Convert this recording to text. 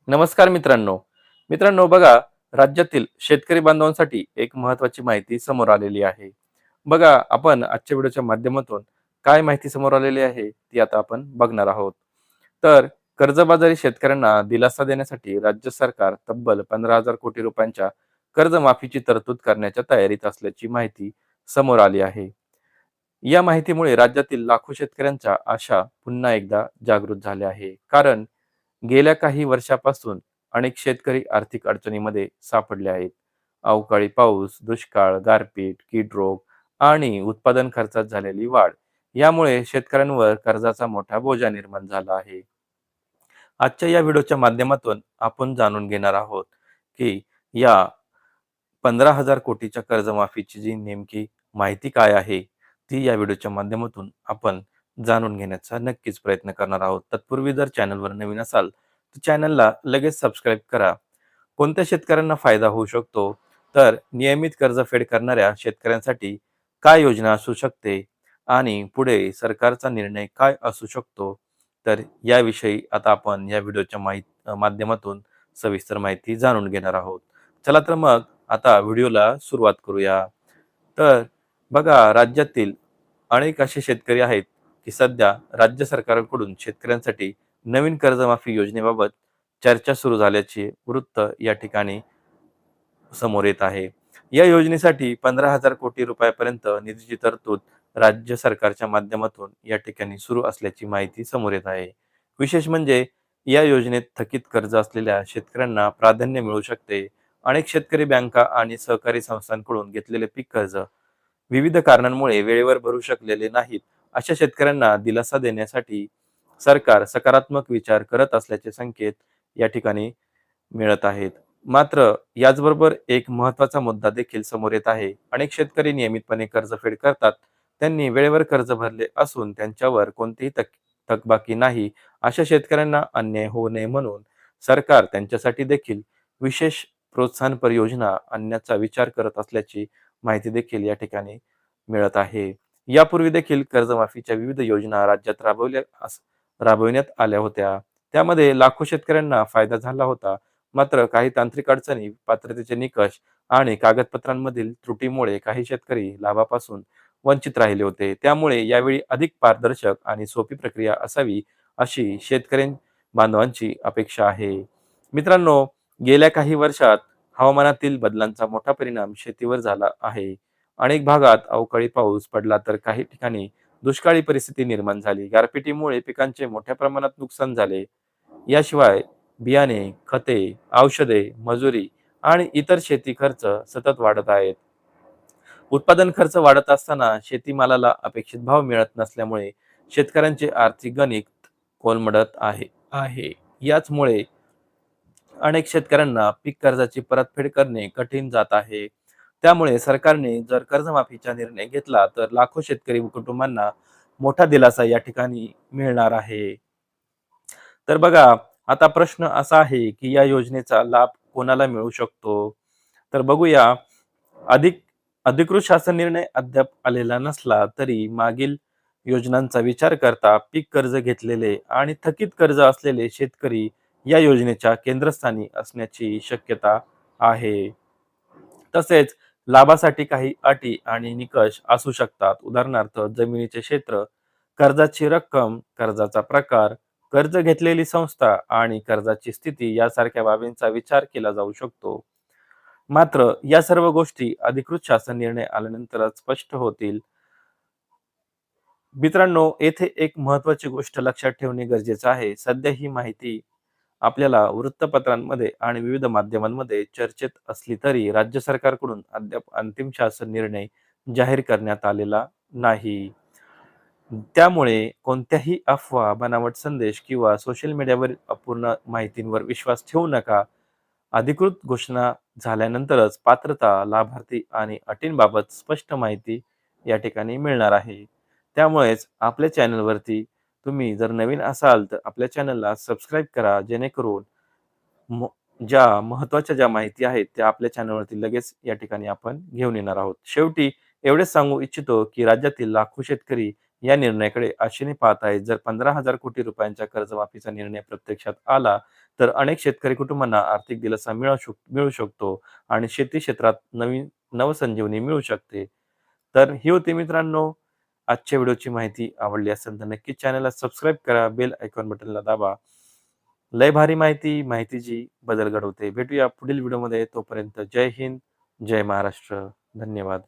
नमस्कार मित्रांनो. मित्रांनो बघा, राज्यातील शेतकरी बांधवांसाठी एक महत्त्वाची माहिती समोर आलेली आहे. बघा, आपण आजच्या व्हिडिओच्या माध्यमातून काय माहिती समोर आलेली आहे, ती आता आपण बघणार आहोत. तर कर्जबाजारी शेतकऱ्यांना दिलासा देण्यासाठी राज्य सरकार तब्बल 15,000 कोटी रुपयांच्या कर्जमाफीची तरतूद करण्याच्या तयारीत असल्याची माहिती समोर आली आहे. या माहितीमुळे राज्यातील लाखो शेतकऱ्यांच्या आशा पुन्हा एकदा जागृत झाल्या आहे. कारण गेल्या काही वर्षापासून अनेक शेतकरी आर्थिक अडचणीमध्ये सापडले आहेत. अवकाळी पाऊस, दुष्काळ, गारपीट, कीड रोग आणि उत्पादन खर्चात झालेली वाढ यामुळे शेतकऱ्यांवर कर्जाचा मोठा बोजा निर्माण झाला आहे. आजच्या या व्हिडिओच्या माध्यमातून आपण जाणून घेणार आहोत की या 15,000 कोटीच्या कर्जमाफीची जी नेमकी माहिती काय आहे, ती या व्हिडिओच्या माध्यमातून आपण जाणून घेण्याचा नक्कीच प्रयत्न करणार आहोत. तत्पूर्वी जर चॅनलवर नवीन असाल, तर चॅनलला लगेच सबस्क्राईब करा. कोणत्या शेतकऱ्यांना फायदा होऊ शकतो? तर नियमित कर्जफेड करणाऱ्या शेतकऱ्यांसाठी काय योजना असू शकते आणि पुढे सरकारचा निर्णय काय असू शकतो? तर याविषयी आता आपण या व्हिडिओच्या माध्यमातून सविस्तर माहिती जाणून घेणार आहोत. चला तर मग आता व्हिडिओला सुरुवात करूया. तर बघा, राज्यातील अनेक असे शेतकरी आहेत की सध्या राज्य सरकारकडून शेतकऱ्यांसाठी नवीन कर्जमाफी योजनेबाबत चर्चा सुरू झाल्याचे वृत्त या ठिकाणी समोर येत आहे. या योजनेसाठी 15,000 कोटी रुपयापर्यंत निधीची तरतूद राज्य सरकारच्या माध्यमातून या ठिकाणी सुरू असल्याची माहिती समोर येत आहे. विशेष म्हणजे या योजनेत थकीत कर्ज असलेल्या शेतकऱ्यांना प्राधान्य मिळू शकते. अनेक शेतकरी बँका आणि सहकारी संस्थांकडून घेतलेले पीक कर्ज विविध कारणांमुळे वेळेवर भरू शकलेले नाहीत. अशा शेतकऱ्यांना दिलासा देण्यासाठी सरकार सकारात्मक विचार करत असल्याचे संकेत या ठिकाणी मिळत आहेत. मात्र याचबरोबर एक महत्त्वाचा मुद्दा देखील समोर येत आहे. अनेक शेतकरी नियमितपणे कर्जफेड करतात. त्यांनी वेळेवर कर्ज भरले असून त्यांच्यावर कोणतीही थकबाकी नाही. अशा शेतकऱ्यांना अन्याय होऊ नये म्हणून सरकार त्यांच्यासाठी देखील विशेष प्रोत्साहन परियोजना आणण्याचा विचार करत असल्याची माहिती देखील या ठिकाणी मिळत आहे. यापूर्वी देखील कर्जमाफीच्या विविध योजना राज्यात राबविण्यात आल्या होत्या. त्यामध्ये लाखो शेतकऱ्यांना फायदा झाला होता. मात्र काही तांत्रिक अडचणी, पात्रतेचे निकष आणि कागदपत्रांमधील त्रुटीमुळे काही शेतकरी लाभापासून वंचित राहिले होते. त्यामुळे यावेळी अधिक पारदर्शक आणि सोपी प्रक्रिया असावी, अशी शेतकरी बांधवांची अपेक्षा आहे. मित्रांनो, गेल्या काही वर्षात हवामानातील बदलांचा मोठा परिणाम शेतीवर झाला आहे. अनेक भागात अवकाळी पाऊस पडला तर काही ठिकाणी दुष्काळी परिस्थिती निर्माण झाली. गारपिटीमुळे पिकांचे मोठ्या प्रमाणात नुकसान झाले. याशिवाय बियाणे, खते, औषधे, मजुरी आणि इतर शेती खर्च सतत वाढत आहेत. उत्पादन खर्च वाढत असताना शेतीमालाला अपेक्षित भाव मिळत नसल्यामुळे शेतकऱ्यांचे आर्थिक गणित कोलमडत आहे. याचमुळे अनेक शेतकऱ्यांना पीक कर्जाची परतफेड करणे कठीण जात आहे. त्यामुळे सरकारने जर कर्जमाफीचा निर्णय घेतला तर लाखो शेतकरी कुटुंबांना मोठा दिलासा या ठिकाणी मिळणार आहे. तर बघा, आता प्रश्न असा आहे की या योजनेचा लाभ कोणाला मिळू शकतो? तर बघूया. अधिक अधिकृत शासन निर्णय अद्याप आलेला नसला तरी मागील योजनांचा विचार करता पीक कर्ज घेतलेले आणि थकीत कर्ज असलेले शेतकरी या योजनेच्या केंद्रस्थानी असण्याची शक्यता आहे. तसेच लाभासाठी काही अटी आणि निकष असू शकतात. उदाहरणार्थ, जमिनीचे क्षेत्र, कर्जाची रक्कम, कर्जाचा प्रकार, कर्ज घेतलेली संस्था आणि कर्जाची स्थिती यासारख्या बाबींचा विचार केला जाऊ शकतो. मात्र या सर्व गोष्टी अधिकृत शासन निर्णय आल्यानंतरच स्पष्ट होतील. मित्रांनो, येथे एक महत्त्वाची गोष्ट लक्षात ठेवणे गरजेचे आहे. सध्या ही माहिती आपल्याला वृत्तपत्रांमध्ये आणि विविध माध्यमांमध्ये चर्चेत असली तरी राज्य सरकारकडून अद्याप अंतिम शासन निर्णय जाहीर करण्यात आलेला नाही. त्यामुळे कोणत्याही अफवा, बनावट संदेश किंवा सोशल मीडियावरील अपूर्ण माहितींवर विश्वास ठेवू नका. अधिकृत घोषणा झाल्यानंतरच पात्रता, लाभार्थी आणि अटींबाबत स्पष्ट माहिती या ठिकाणी मिळणार आहे. त्यामुळेच आपल्या चॅनलवरती तुम्ही जर नवीन असाल तर आपल्या चॅनलला सबस्क्राईब करा, जेणेकरून म ज्या महत्त्वाच्या माहिती आहेत त्या आपल्या चॅनलवरती लगेच या ठिकाणी आपण घेऊन येणार आहोत. शेवटी एवढेच सांगू इच्छितो की राज्यातील लाखो शेतकरी या निर्णयाकडे आशेने पाहत आहेत. जर 15,000 कोटी रुपयांच्या कर्जमाफीचा निर्णय प्रत्यक्षात आला तर अनेक शेतकरी कुटुंबांना आर्थिक दिलासा मिळू शकतो आणि शेती क्षेत्रात नवीन नवसंजीवनी मिळू शकते. तर ही होती मित्रांनो आजच्या व्हिडिओची माहिती. आवडली असेल तर नक्कीच चॅनलला सबस्क्राईब करा, बेल आयकॉन बटनला दाबा. लय भारी माहिती, माहितीची बदल घडवते. भेटूया पुढील व्हिडिओमध्ये. तोपर्यंत जय हिंद, जय महाराष्ट्र. धन्यवाद.